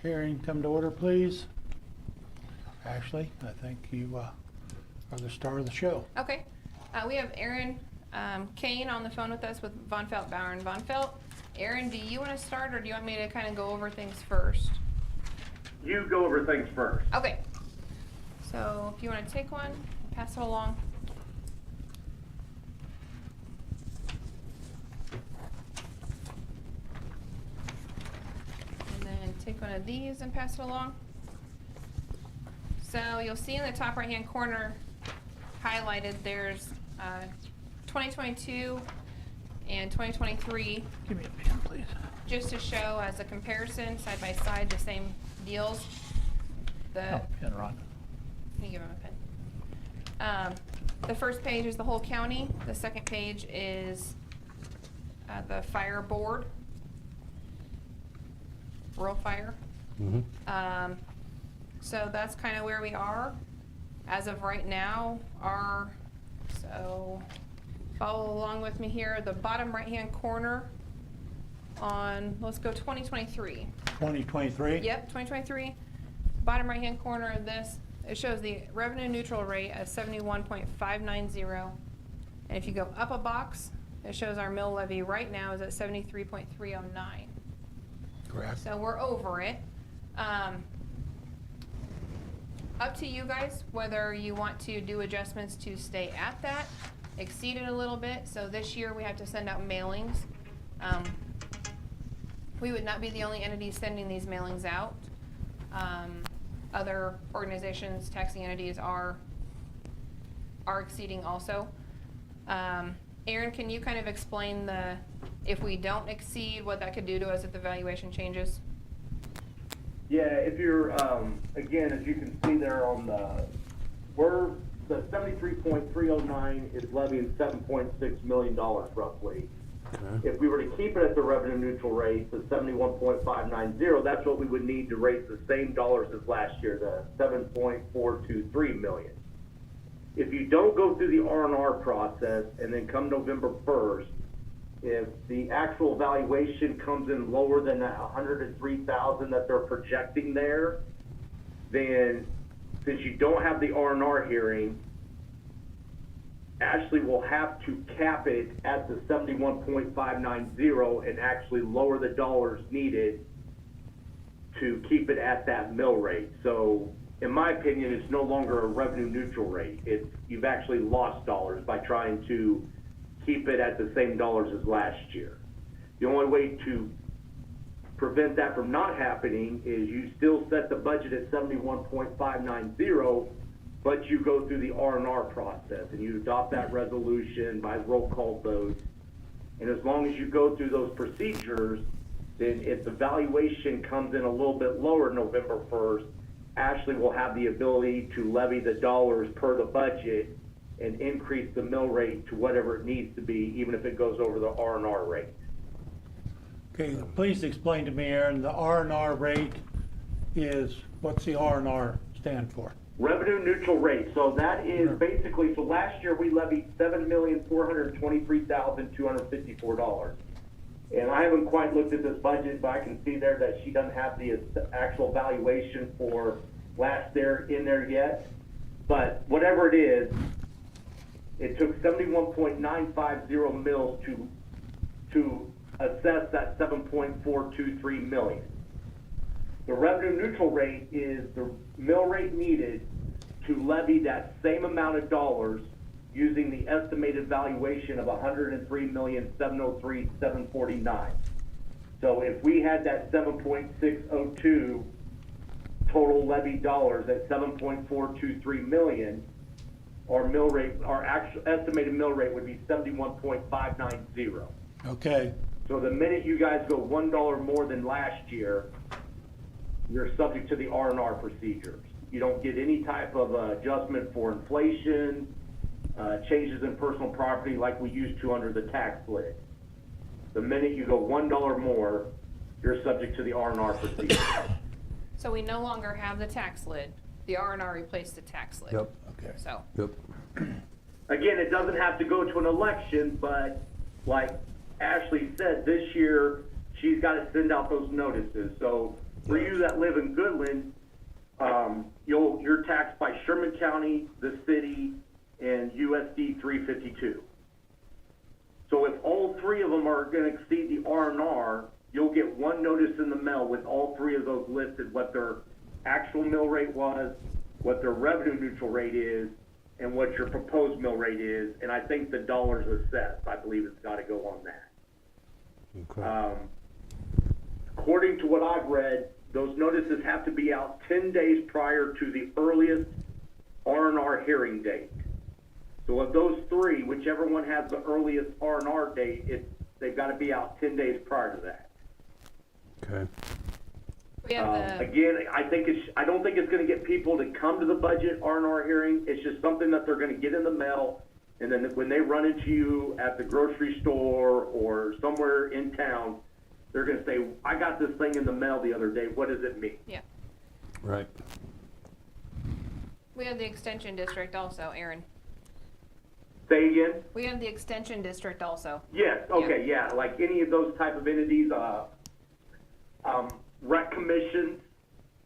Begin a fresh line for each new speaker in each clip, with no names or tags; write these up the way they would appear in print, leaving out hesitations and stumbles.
Hearing come to order, please. Ashley, I think you are the star of the show.
Okay. We have Aaron Kane on the phone with us with Von Felt, Bauer and Von Felt. Aaron, do you want to start, or do you want me to kind of go over things first?
You go over things first.
Okay. So if you want to take one, pass it along. And then take one of these and pass it along. So you'll see in the top right-hand corner highlighted, there's 2022 and 2023.
Give me a pen, please.
Just to show as a comparison, side by side, the same deals. The,
Oh, pen, Ron.
can you give him a pen? The first page is the whole county. The second page is the fire board, rural fire. So that's kind of where we are as of right now. So follow along with me here. The bottom right-hand corner on, let's go 2023. 2023? Yep, 2023. Bottom right-hand corner of this, it shows the revenue neutral rate at 71.590. And if you go up a box, it shows our mill levy right now is at 73.309.
Correct.
So we're over it. Up to you guys whether you want to do adjustments to stay at that, exceed it a little bit. So this year we have to send out mailings. We would not be the only entity sending these mailings out. Other organizations, taxing entities are exceeding also. Aaron, can you kind of explain if we don't exceed, what that could do to us if the valuation changes?
Yeah, if you're, again, as you can see there on the 73.309 is levying $7.6 million roughly. Okay. If we were to keep it at the revenue neutral rate, the 71.590, that's what we would need to raise the same dollars as last year, the 7.423 million. If you don't go through the R&R process and then come November 1st, if the actual valuation comes in lower than that 103,000 that they're projecting there, then since you don't have the R&R hearing, Ashley will have to cap it at the 71.590 and actually lower the dollars needed to keep it at that mill rate. So in my opinion, it's no longer a revenue neutral rate. You've actually lost dollars by trying to keep it at the same dollars as last year. The only way to prevent that from not happening is you still set the budget at 71.590, but you go through the R&R process and you adopt that resolution by roll call vote. And as long as you go through those procedures, then if the valuation comes in a little bit lower November 1st, Ashley will have the ability to levy the dollars per the budget and increase the mill rate to whatever it needs to be, even if it goes over the R&R rate.
Okay, please explain to me, Aaron, the R&R rate is, what's the R&R stand for?
Revenue neutral rate. So that is basically, so last year we levied $7,423,254. And I haven't quite looked at this budget, but I can see there that she doesn't have the actual valuation for last year in there yet. But whatever it is, it took 71.950 mils to assess that 7.423 million. The revenue neutral rate is the mill rate needed to levy that same amount of dollars using the estimated valuation of 103,703,749. So if we had that 7.602 total levy dollars at 7.423 million, our mill rate, our actual estimated mill rate would be 71.590.
Okay.
So the minute you guys go $1 more than last year, you're subject to the R&R procedures. You don't get any type of adjustment for inflation, changes in personal property like we used to under the tax lid. The minute you go $1 more, you're subject to the R&R procedure.
So we no longer have the tax lid. The R&R replaced the tax lid.
Yep.
Okay.
So.
Yep.
Again, it doesn't have to go to an election, but like Ashley said, this year she's got to send out those notices. So for you that live in Goodland, you're taxed by Sherman County, the city, and USD 352. So if all three of them are gonna exceed the R&R, you'll get one notice in the mail with all three of those listed, what their actual mill rate was, what their revenue neutral rate is, and what your proposed mill rate is, and I think the dollars assessed, I believe it's gotta go on that.
Okay.
According to what I've read, those notices have to be out 10 days prior to the earliest R&R hearing date. So of those three, whichever one has the earliest R&R date, they've gotta be out 10 days prior to that.
Okay.
We have the,
Again, I don't think it's gonna get people to come to the budget R&R hearing. It's just something that they're gonna get in the mail. And then when they run into you at the grocery store or somewhere in town, they're gonna say, I got this thing in the mail the other day, what does it mean?
yeah,
Right.
we have the extension district also, Aaron.
Say again?
We have the extension district also.
Yes, okay, yeah, like any of those type of entities, rec commissions,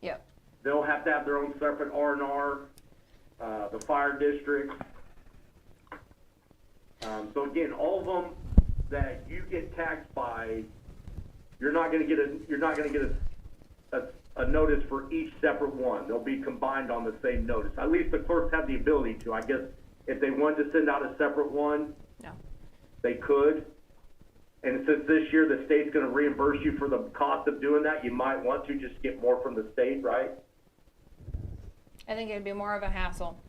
Yep,
they'll have to have their own separate R&R, the fire district. So again, all of them that you get taxed by, you're not gonna get a notice for each separate one. They'll be combined on the same notice. At least the clerks have the ability to. I guess if they wanted to send out a separate one,
no,
they could. And since this year the state's gonna reimburse you for the cost of doing that, you might want to just get more from the state, right?
I think it'd be more of a hassle.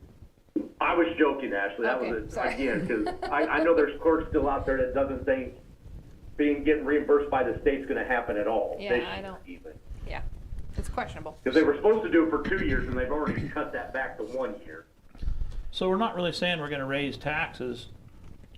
I was joking, Ashley. That
Okay,
was,
sorry.
again, because I know there's clerks still out there that doesn't think getting reimbursed by the state's gonna happen at all.
Yeah,
This
I
year
don't-
even.
Yeah, it's questionable.
Because they were supposed to do it for 2 years and they've already cut that back to 1 year.
So we're not really saying we're gonna raise taxes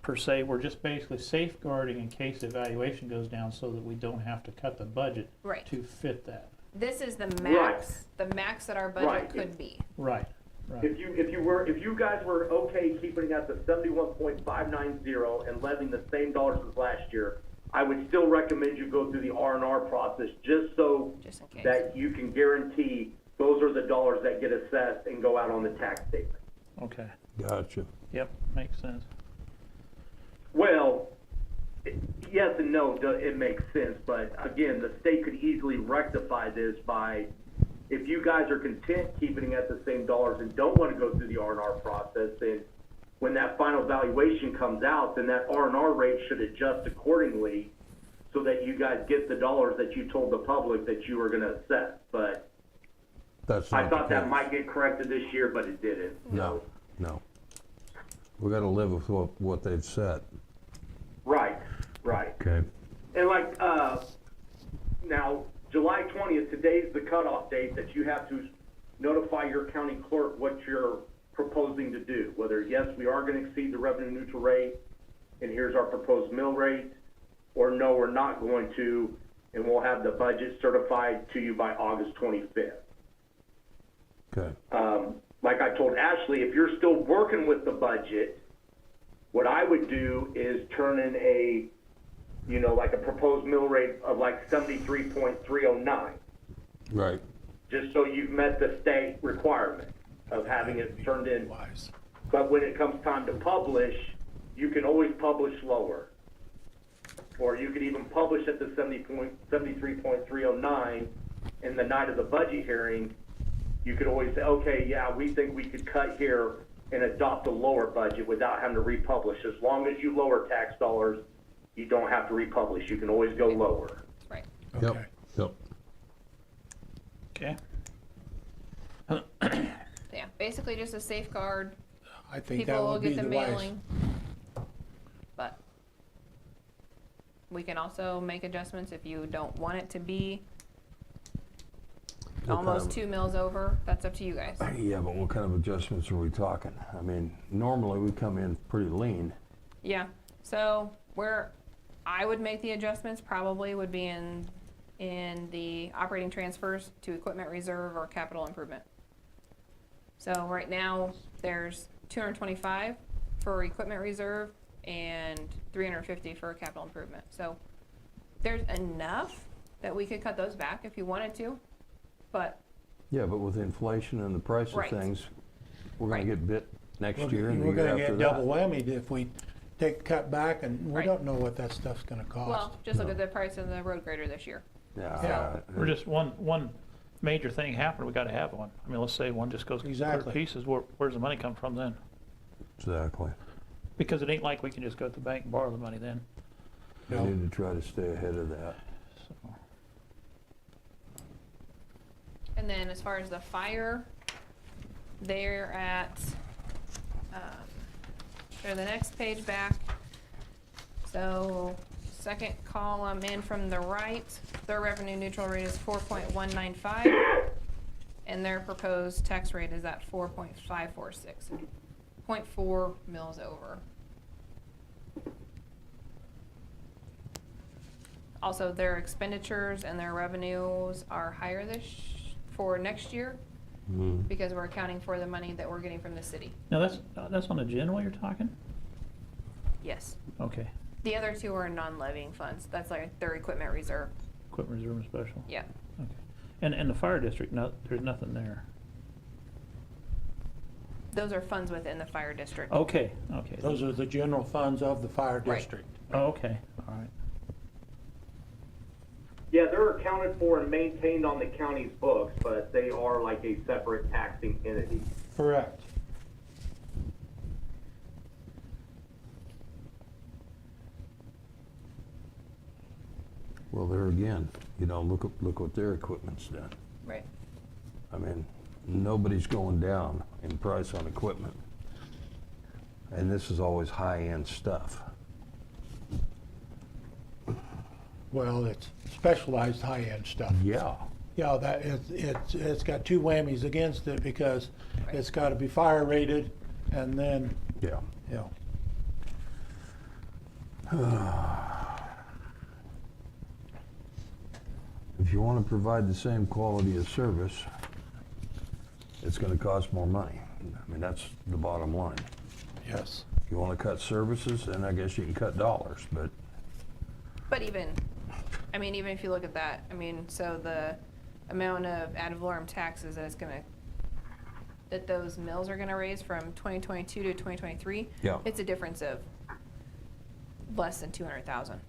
per se, we're just basically safeguarding in case the evaluation goes down so that we don't have to cut the budget
Right.
to fit that.
This is the max, the max that our budget
Right.
could be.
Right, right.
If you guys were okay keeping it at the 71.590 and levying the same dollars as last year, I would still recommend you go through the R&R process just so
Just in case.
that you can guarantee those are the dollars that get assessed and go out on the tax statement.
Okay,
Gotcha.
yep, makes sense.
Well, yes and no, it makes sense, but again, the state could easily rectify this by, if you guys are content keeping it at the same dollars and don't want to go through the R&R process, then when that final valuation comes out, then that R&R rate should adjust accordingly so that you guys get the dollars that you told the public that you were going to assess. But
That's
I
not
thought
the
that
case.
might get corrected this year, but it didn't.
No, no. We gotta live with what they've said.
Right, right.
Okay.
And like, now, July 20th, today's the cutoff date that you have to notify your county clerk what you're proposing to do. Whether, yes, we are gonna exceed the revenue neutral rate, and here's our proposed mill rate, or no, we're not going to, and we'll have the budget certified to you by August 25th.
Okay.
Like I told Ashley, if you're still working with the budget, what I would do is turn in like a proposed mill rate of like 73.309,
Right.
just so you've met the state requirement of having it turned in. But when it comes time to publish, you can always publish lower. Or you could even publish at the 73.309, and the night of the budget hearing, you could always say, okay, yeah, we think we could cut here and adopt a lower budget without having to republish. As long as you lower tax dollars, you don't have to republish. You can always go lower.
Right.
Yep. Yep.
Okay,
Yeah, basically just a safeguard.
I think that
People will
would be
get the
the wise.
mailing. But we can also make adjustments if you don't want it to be almost
Okay.
2 mils over. That's up to you guys.
Yeah, but what kind of adjustments are we talking? I mean, normally we come in pretty lean.
Yeah, so where I would make the adjustments probably would be in the operating transfers to equipment reserve or capital improvement. So right now, there's 225 for equipment reserve and 350 for capital improvement. So there's enough that we could cut those back if you wanted to. but
Yeah, but with inflation and the price of
Right.
things, we're gonna
Right.
get bit next
We're
year and the
we're
year
gonna
after
get double
that.
whammied if we take a cut back, and we
Right.
don't know what that stuff's gonna cost.
well, just look
No.
at the price of the road grader this year.
Yeah.
We're just, one major thing happened, we gotta have one. I mean, let's say one just goes clear to
Exactly.
pieces, where's the money come from then?
Exactly.
Because it ain't like we can just go to the bank and borrow the money then.
We
No.
need to try to stay ahead of that.
So,
And then as far as the fire, they're at, they're the next page back. So, second column in from the right, their revenue neutral rate is 4.195, and their proposed tax rate is at 4.546, 0.4 mils over. Also, their expenditures and their revenues are higher for next year,
Mhm.
because we're accounting for the money that we're getting from the city.
now that's on the general you're talking?
Yes.
Okay,
The other two are non-levying funds. That's like their equipment reserve.
equipment reserve and special.
Yeah.
Okay. And the fire district, there's nothing there.
Those are funds within the fire district.
Okay, okay.
Those are the general funds of the fire
Right.
district.
Oh, okay, all right.
Yeah, they're accounted for and maintained on the county's books, but they are like a separate taxing entity.
Correct.
Well, there again, look what their equipment's done.
Right.
I mean, nobody's going down in price on equipment. And this is always high-end stuff.
Well, it's specialized high-end stuff.
Yeah.
Yeah, that, it's got two whammies against it, because
Right.
it's gotta be fire rated, and then,
Yeah.
you know,
If you want to provide the same quality of service, it's going to cost more money. I mean, that's the bottom line.
yes.
If you want to cut services, then I guess you can cut dollars, but
But even if you look at that, so the amount of ad valorem taxes that those mills are gonna raise from 2022 to 2023.
Yeah.
It's a difference of less than 200,000.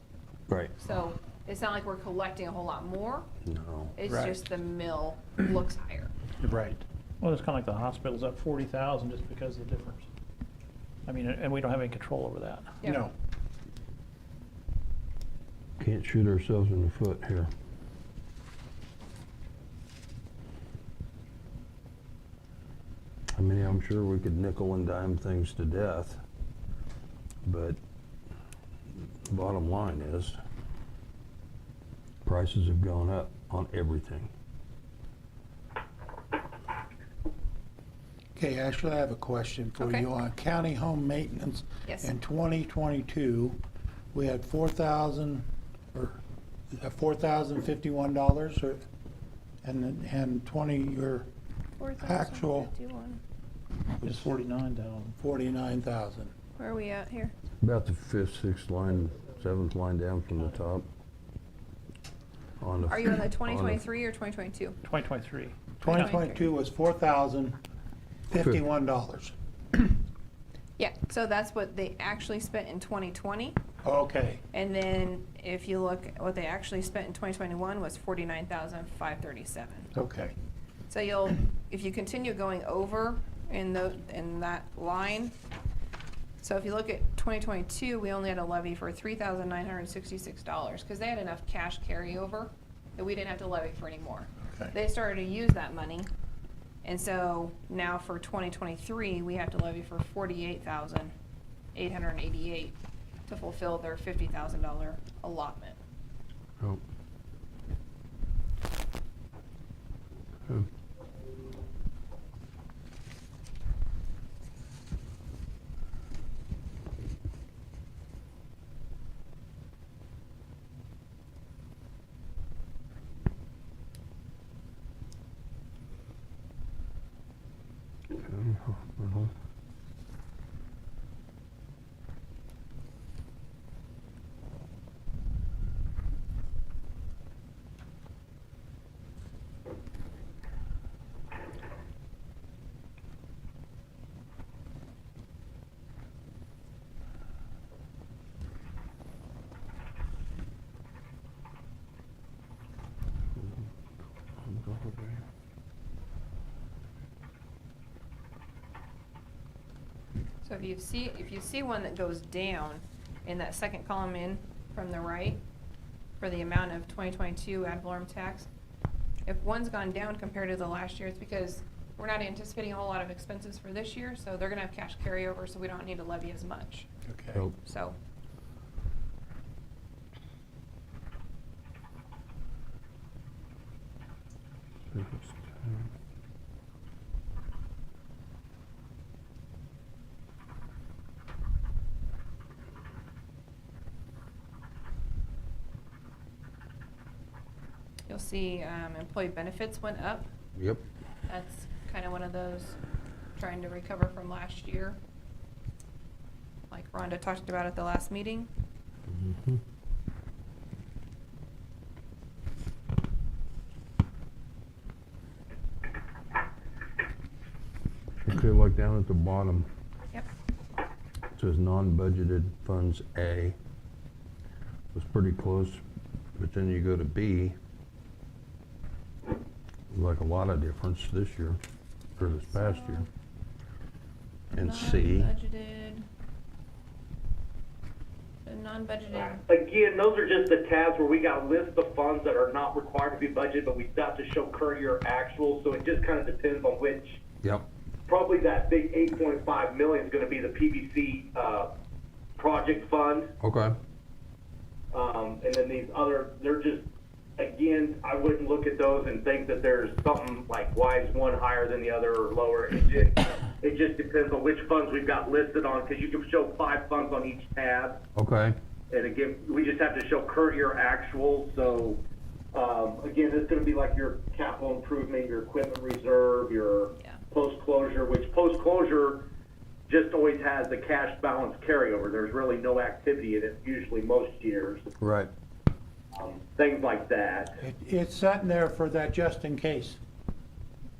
right.
So it's not like we're collecting a whole lot more.
No.
It's
Right.
just the mill looks higher.
Right.
Well, it's kinda like the hospital's up 40,000 just because of the difference. I mean, and we don't have any control over that.
Yeah.
No.
Can't shoot ourselves in the foot here. I mean, I'm sure we could nickel and dime things to death, but the bottom line is prices have gone up on everything.
Okay, Ashley, I have a question for
Okay.
you on county home maintenance.
Yes.
In 2022, we had $4,051, or, and 20, your actual
4,051.
It's 49,000.
49,000.
Where are we at here?
About the fifth, sixth line, seventh line down from the top.
Are you on the 2023 or 2022?
2023.
2022 was $4,051.
Yeah, so that's what they actually spent in 2020.
Okay,
And then if you look at what they actually spent in 2021 was 49,537.
okay.
So if you continue going over in that line, so if you look at 2022, we only had a levy for $3,966 because they had enough cash carryover that we didn't have to levy for anymore.
Okay.
They started to use that money, and so now for 2023, we have to levy for $48,888 to fulfill their $50,000 allotment.
Oh. Hospital.
So if you see one that goes down in that second column in from the right for the amount of 2022 ad valorem tax, if one's gone down compared to the last year, it's because we're not anticipating a whole lot of expenses for this year, so they're gonna have cash carryover, so we don't need to levy as much.
Okay.
Nope.
So, you'll see, employee benefits went up.
Yep.
That's kind of one of those trying to recover from last year. Like Rhonda talked about at the last meeting.
Mhm. Okay, like down at the bottom,
Yep.
it says non-budgeted funds A. Was pretty close, but then you go to B. Like a lot of difference this year, for this past year. And C.
Non-budgeted. The non-budgeted,
Again, those are just the tabs where we got lists of funds that are not required to be budgeted, but we still have to show current year actual, so it just kind of depends on which.
Yep.
Probably that big 8.5 million is gonna be the PVC, project fund.
Okay.
And then these other, they're just, again, I wouldn't look at those and think that there's something like, why is one higher than the other or lower? It just depends on which funds we've got listed on, because you can show 5 funds on each tab.
Okay.
And again, we just have to show current year actual, so, again, it's gonna be like your capital improvement, your equipment reserve, your
Yeah.
post-closure, which post-closure just always has the cash balance carryover. There's really no activity in it, usually most years.
Right.
Things like that.
It's sitting there for that just in case.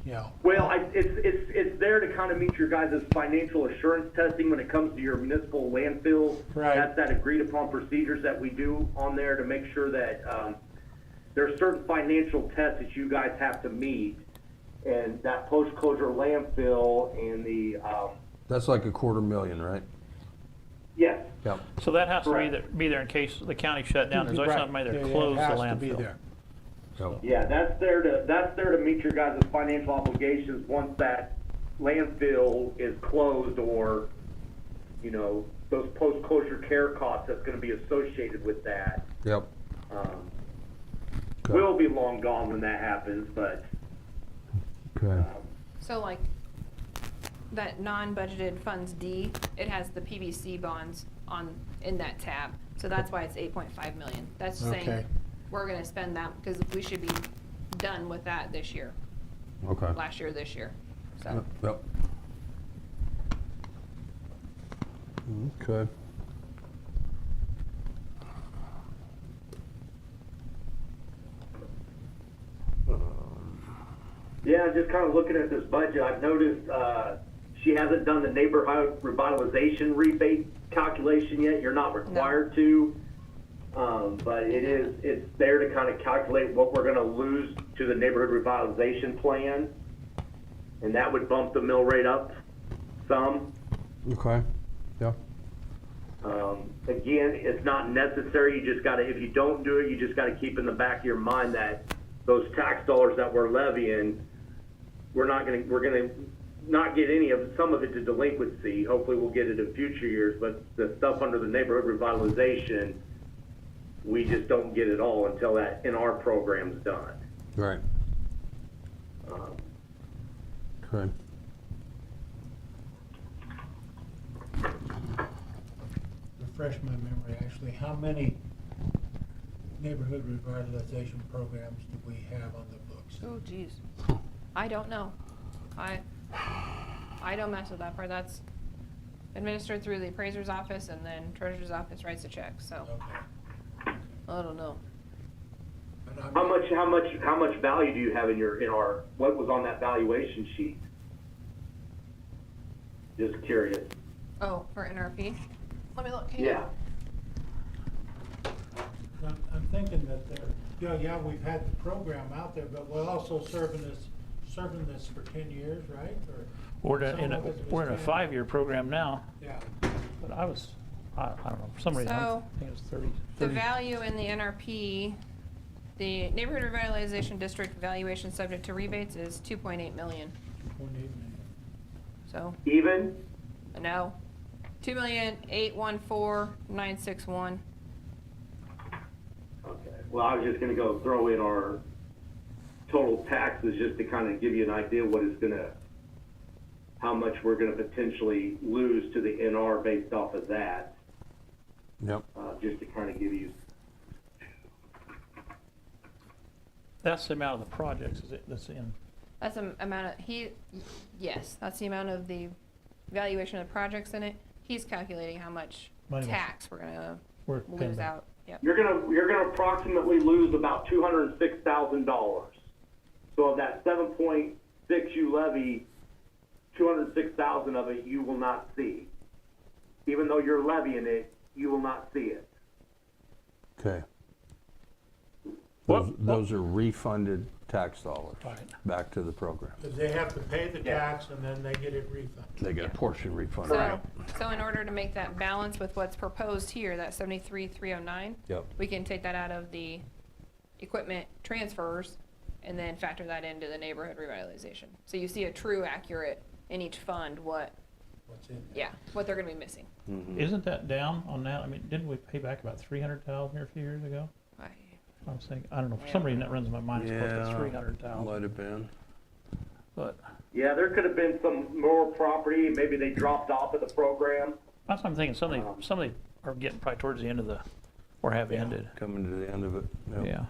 Yeah.
Well, it's there to kind of meet your guys' financial assurance testing when it comes to your municipal landfills.
Right.
That's that agreed upon procedures that we do on there to make sure that, there are certain financial tests that you guys have to meet. And that post-closure landfill and the,
That's like $250,000, right?
yes,
Yep.
So that has to
Correct.
be there in case the county shut down. There's always
Right.
somebody
Yeah,
there to
yeah,
close the
it has to be
landfill.
there.
Yep.
yeah, that's there to meet your guys' financial obligations once that landfill is closed or, you know, those post-closure care costs that's gonna be associated with that.
Yep. Okay.
Will be long gone when that happens, but,
Okay.
so like, that non-budgeted funds D, it has the PVC bonds in that tab. So that's why it's 8.5 million. That's saying,
Okay.
we're gonna spend that, because we should be done with that this year,
Okay.
last year, this year, so.
Yep. Yep. Okay.
yeah, just kind of looking at this budget, I've noticed, she hasn't done the neighborhood revitalization rebate calculation yet. You're not required to. But it's there to kind of calculate what we're gonna lose to the neighborhood revitalization plan. And that would bump the mill rate up some.
Okay. Yeah.
Again, it's not necessary, you just gotta, if you don't do it, you just gotta keep in the back of your mind that those tax dollars that we're levying, we're gonna not get any of, some of it to delinquency. Hopefully we'll get it in future years, but the stuff under the neighborhood revitalization, we just don't get it all until that our program's done.
Right. Okay.
Refresh my memory, actually, how many neighborhood revitalization programs do we have on the books?
Oh, geez. I don't know. I don't mess with that part. That's administered through the appraiser's office, and then treasurer's office writes the check, so
Okay.
I don't know.
But I'm-
How much value do you have in our, what was on that valuation sheet? Just curious.
Oh, for NRP? Let me look. Hang
Yeah.
on.
I'm thinking that Yeah, we've had the program out there, but we're also serving this for 10 years, right? Or
We're
some
in
of it was
we're in a
10.
5-year program now,
Yeah,
but I don't know, for some reason, I
So,
think it was 30.
The value in the NRP, the neighborhood revitalization district valuation subject to rebates is 2.8 million.
0.8 million.
So,
Even?
no, 2,814,961.
Okay, well, I was just gonna go throw in our total taxes just to kind of give you an idea what it's gonna, how much we're gonna potentially lose to the NR based off of that,
Yep.
just to kind of give you.
That's the amount of the projects that's in.
That's the amount of, yes, that's the amount of the valuation of the projects in it. He's calculating how much
Money.
tax we're gonna
We're paying
lose
back.
out. Yep.
You're gonna approximately lose about $206,000. So of that 7.6 you levy, 206,000 of it you will not see. Even though you're levying it, you will not see it.
Okay.
What-
Those are refunded tax dollars
Right.
back to the program.
Because they have to pay the
Yeah.
tax and then they get it refunded.
They get a portion refunded.
So in order to make that balance with what's proposed here, that 73,309,
Yep.
we can take that out of the equipment transfers and then factor that into the neighborhood revitalization. So you see a true accurate in each fund what they're gonna be missing.
Isn't that down on that? I mean, didn't we pay back about 300,000 here a few years ago? I was thinking, I don't know, for some reason that runs in my mind, it's close to 300,000,
Might have been.
but
Yeah, there could have been some more property, maybe they dropped off of the program.
that's what I'm thinking, some of they are getting probably towards the end of the, or have ended,
Coming to the end of it. Yep.
yeah.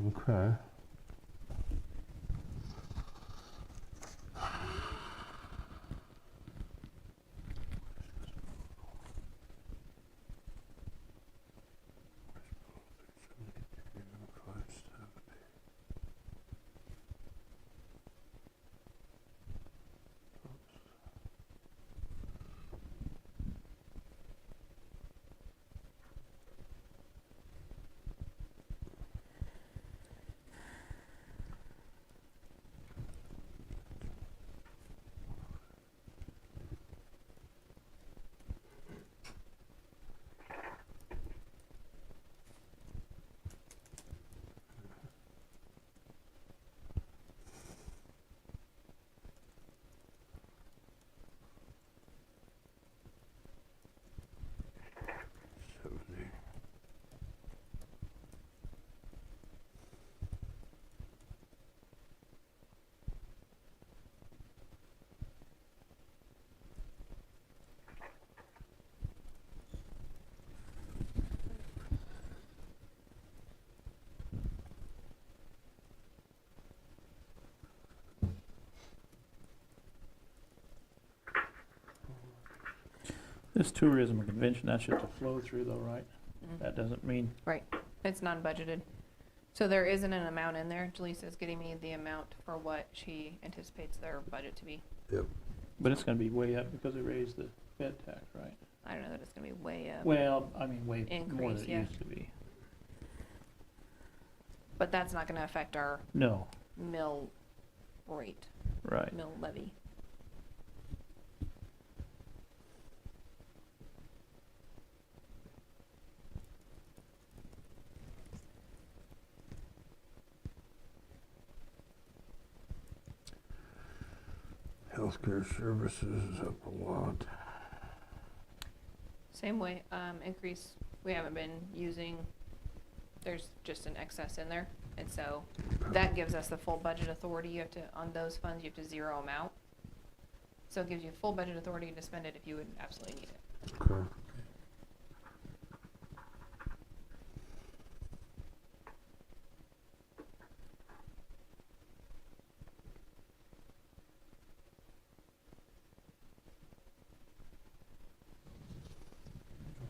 Okay.
This tourism convention, that's just a flow through though, right? That doesn't mean,
Right, it's non-budgeted. So there isn't an amount in there. Jaleesa's getting me the amount for what she anticipates their budget to be.
Yep.
but it's gonna be way up because they raised the bed tax, right?
I don't know that it's gonna be way up.
Well, I mean, way more
Increase,
than it
yeah.
used to be.
But that's not gonna affect our
No,
mill rate,
right.
mill levy.
Healthcare services is up a lot.
Same way, increase, we haven't been using, there's just an excess in there. And so that gives us the full budget authority. You have to, on those funds, you have to zero them out. So it gives you full budget authority to spend it if you would absolutely need it.
Okay.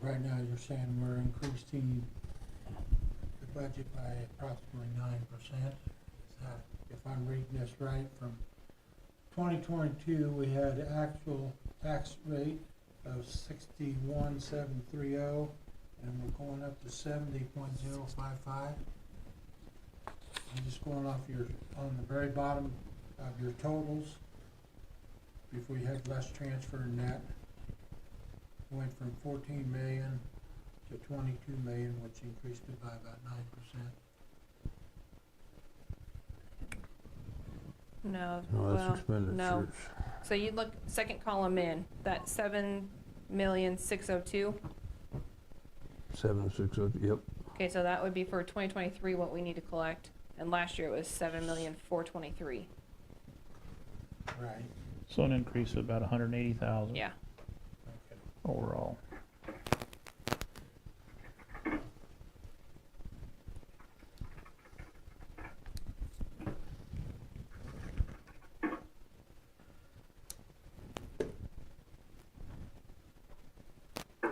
Right now, you're saying we're increasing the budget by approximately 9%. Is that, if I'm reading this right, from 2022, we had actual tax rate of 61,730, and we're going up to 70.055. I'm just going off on the very bottom of your totals, before you had less transfer net. Went from 14 million to 22 million, which increased it by about 9%.
No,
No,
well,
that's expenditures.
no. So you look, second column in, that 7,602,000.
7,602, yep.
Okay, so that would be for 2023 what we need to collect, and last year it was 7,423,000.
Right.
So an increase of about 180,000
Yeah.
Okay.
overall.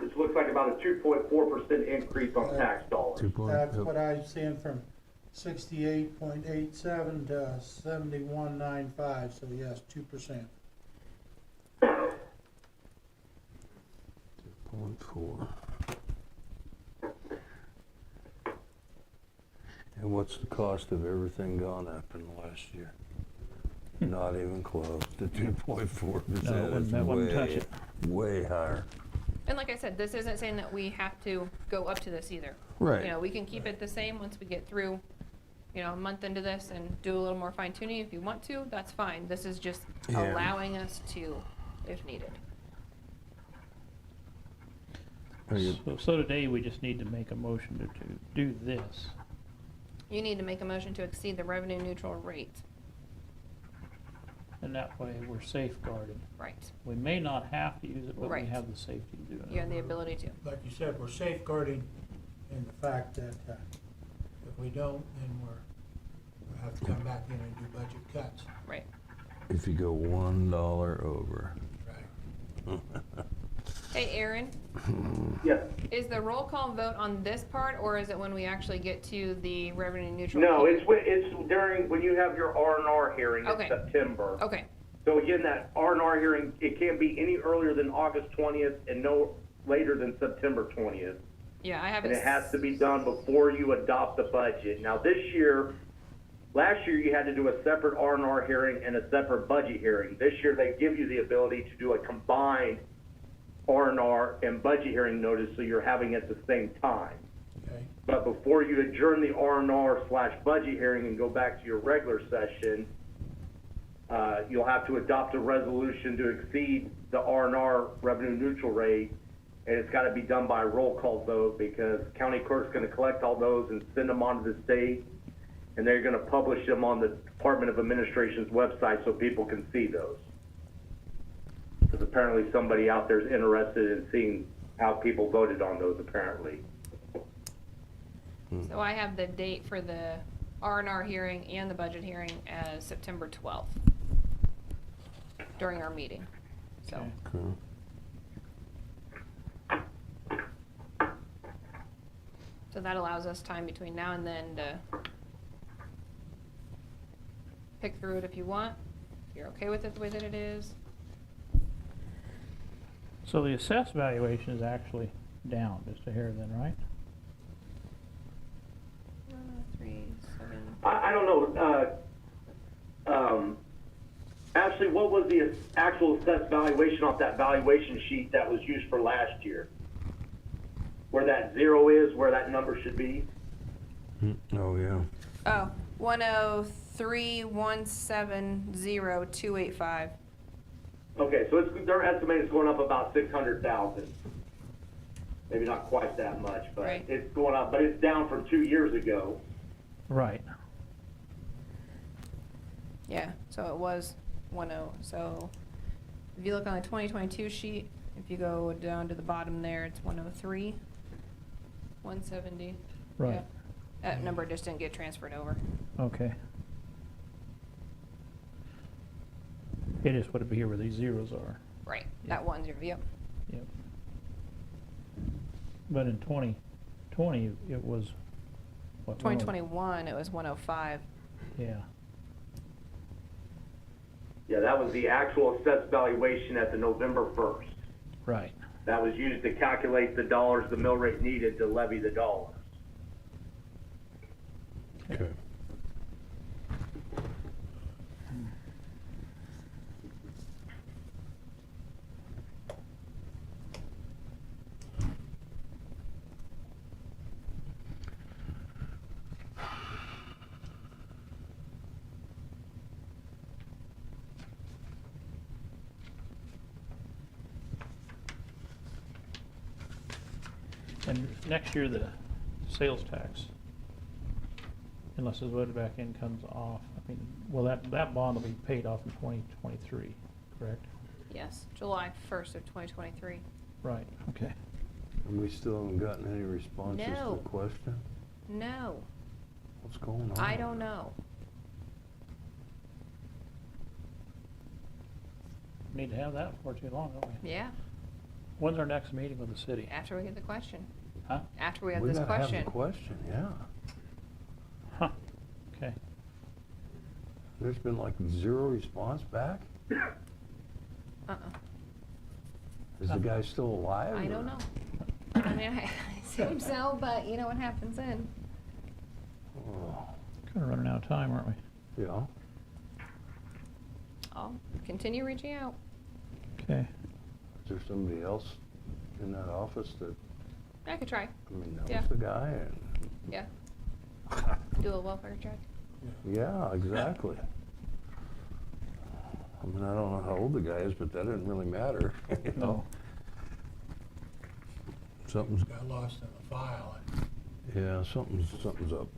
This looks like about a 2.4% increase on tax dollars.
2 point,
That's
yep.
what I'm seeing, from 68.87 to 71.95, so yes, 2%.
2.4. And what's the cost of everything gone up in the last year? Not even close to 2.4%.
No, that wouldn't touch it.
Way higher.
And like I said, this isn't saying that we have to go up to this either.
Right.
You know, we can keep it the same once we get through, you know, a month into this and do a little more fine tuning. If you want to, that's fine. This is just
Yeah.
allowing us to, if needed.
Are you-
So today, we just need to make a motion to do this.
You need to make a motion to exceed the revenue neutral rate.
And that way, we're safeguarded.
Right.
We may not have to use it, but we
Right.
have the safety to do it.
You have the ability to.
Like you said, we're safeguarding in the fact that if we don't, then we'll have to come back in and do budget cuts.
Right.
If you go $1 over.
Right.
Hey, Aaron,
Yes.
is the roll call vote on this part, or is it when we actually get to the revenue neutral?
No,
piece?
it's during, when you have your R&R hearing in
Okay.
September.
Okay,
So again, that R&R hearing, it can't be any earlier than August 20th and no later than September 20th.
yeah, I have
And it has to be done before you adopt the budget. Now, this year, last year you had to do a separate R&R hearing and a separate budget hearing. This year, they give you the ability to do a combined R&R and budget hearing notice, so you're having it at the same time.
Okay.
But before you adjourn the R&R/budget hearing and go back to your regular session, you'll have to adopt a resolution to exceed the R&R revenue neutral rate, and it's got to be done by a roll call vote, because county clerk's going to collect all those and send them on to the state, and they're going to publish them on the Department of Administration's website so people can see those. Because apparently somebody out there is interested in seeing how people voted on those, apparently.
so I have the date for the R&R hearing and the budget hearing as September 12th during our meeting, so.
Okay.
Okay.
So that allows us time between now and then to pick through it if you want, if you're okay with it the way that it is.
So the assessed valuation is actually down just a hair then, right?
3, 7.
I don't know, actually, what was the actual assessed valuation off that valuation sheet that was used for last year? Where that 0 is, where that number should be?
Oh, yeah.
Oh, 103,170,285.
Okay, so their estimate is going up about 600,000. Maybe not quite that much, but
Right.
it's going up, but it's down from 2 years ago.
Right.
Yeah, so it was 10. So if you look on the 2022 sheet, if you go down to the bottom there, it's 103, 170.
Right.
Yeah. That number just didn't get transferred over.
Okay. It is what it'd be here where these zeros are.
Right, that 10, yep.
Yep. But in 2020, it was, what?
2021, it was 105.
Yeah.
Yeah, that was the actual assessed valuation at the November 1st.
Right.
That was used to calculate the dollars the mill rate needed to levy the dollars.
Okay.
And next year, the sales tax, unless the voted back in comes off, I mean, well, that bond will be paid off in 2023, correct?
Yes, July 1st of 2023.
Right, okay.
And we still haven't gotten any responses to
No.
the question?
No,
What's going on?
I don't know.
Need to have that before too long, don't we?
Yeah,
When's our next meeting with the city?
after we get the question.
Huh?
After we have
We
this
gotta have
question.
the question, yeah.
Huh, okay.
There's been like 0 response back?
Uh-uh.
Is the guy still alive?
I
or-
don't know. I mean, I assume so, but you know what happens then.
Oh,
Kinda running out of time, aren't we?
yeah.
I'll continue reaching out.
Okay.
Is there somebody else in that office that,
I could try,
I mean, knows
Yeah.
the guy? And
yeah. Do a welfare check.
yeah, exactly. I mean, I don't know how old the guy is, but that doesn't really matter. you know?
No.
Something's,
Got lost in the file.
yeah, something's up.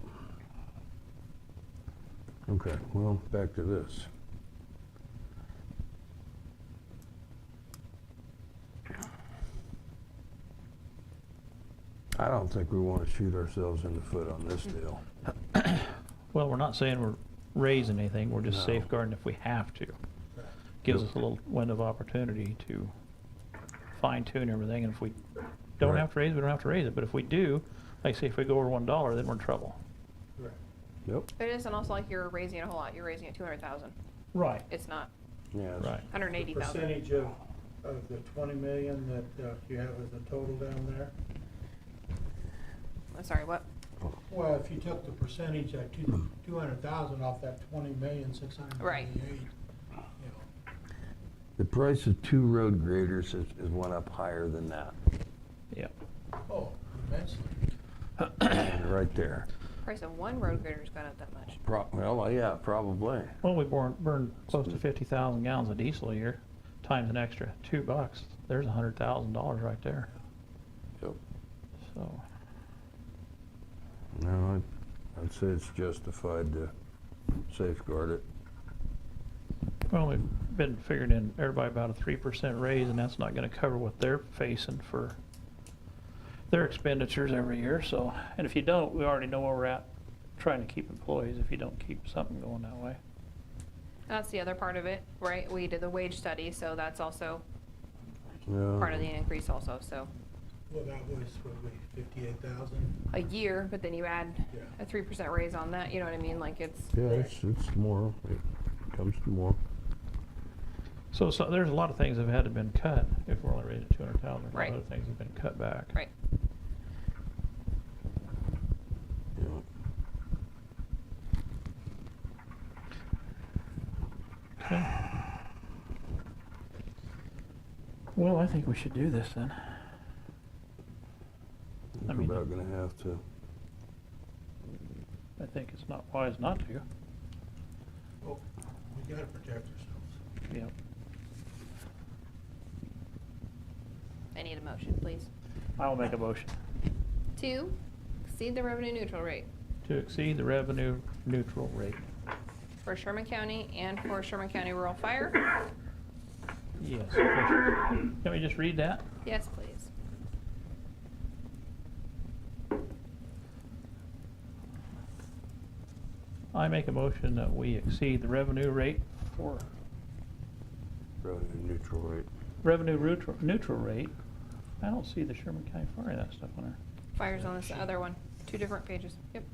Okay, well, back to this. I don't think we want to shoot ourselves in the foot on this deal.
Well, we're not saying we're raising anything, we're just
No.
safeguarding if we have to.
Right.
Gives us a little window of opportunity to fine tune everything, and if we don't
Right.
have to raise it, we don't have to raise it, but if we do, like say if we go over $1, then we're in trouble.
Right.
Yep.
But it isn't also like you're raising it a whole lot, you're raising it 200,000.
Right.
It's not
Yeah. it's-
Right.
180,000.
Percentage of the 20 million that you have as a total down there?
I'm sorry, what?
Well, if you took the percentage at 200,000 off that 20,688,000, you know,
The price of 2 road graders has went up higher than that.
Yep.
oh, immensely.
Right there.
Price of one road grader's gone up that much.
Well, yeah, probably.
Well, we burn close to 50,000 gallons of diesel a year, times an extra $2. There's $100,000 right there,
Yep.
so.
No, I'd say it's justified to safeguard it.
Well, we've been figuring in everybody about a 3% raise, and that's not gonna cover what they're facing for their expenditures every year, so, and if you don't, we already know where we're at, trying to keep employees, if you don't keep something going that way.
That's the other part of it, right? We did the wage study, so that's also
Yeah.
part of the increase also, so.
Well, that was, what, 58,000?
A year, but then you add
Yeah.
a 3% raise on that, you know what I mean? Like it's,
Yeah, it's more, it comes to more.
So there's a lot of things that have had to been cut, if we're only raising 200,000, a lot
Right.
of other things have been cut back.
right.
Yeah.
Okay. Well, I think we should do this then. I
We're
mean-
about gonna have to.
I think it's not wise not to.
Oh, we gotta protect ourselves.
Yep.
I need a motion, please.
I'll make a motion
To exceed the revenue neutral rate
to exceed the revenue neutral rate.
for Sherman County and for Sherman County Rural Fire.
Yes. Can we just read that?
Yes, please.
I make a motion that we exceed the revenue rate for
Revenue neutral rate.
neutral rate. I don't see the Sherman County Fire that stuff on there.
Fire's on this other one, 2 different pages. Yep.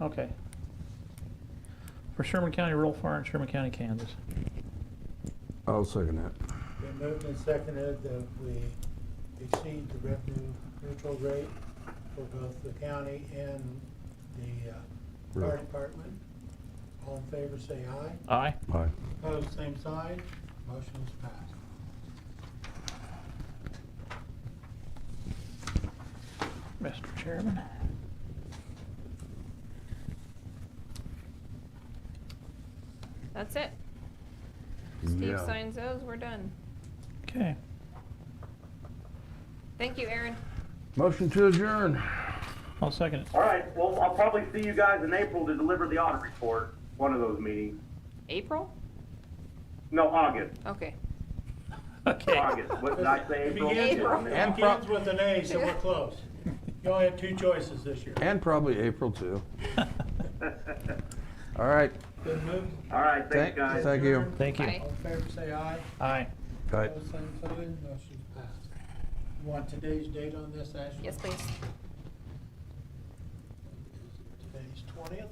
Okay. For Sherman County Rural Fire in Sherman County, Kansas.
I'll second that.
Been moved and seconded that we exceed the revenue neutral rate for both the county and the fire
Right.
department. All in favor, say aye.
Aye.
Aye.
Opposed, same side. Motion is passed.
Mr. Chairman.
That's it. Steve
Yeah.
signs those, we're done.
Okay.
Thank you, Aaron.
Motion to adjourn.
I'll second it.
All right, well, I'll probably see you guys in April to deliver the audit report, one of those meetings.
April?
No, August,
Okay.
Okay.
August, what did I say,
It
April?
begins
April.
with-
And
it begins with an A, so we're close. You only have two choices this year.
And probably April too. All right.
Been moved.
All right, thanks, guys.
Thank you.
Thank you.
Bye.
All in favor, say aye.
Aye.
Aye.
Opposed, same sign. Motion passed. You want today's date on this, Ashley?
Yes, please.
Today's 20th.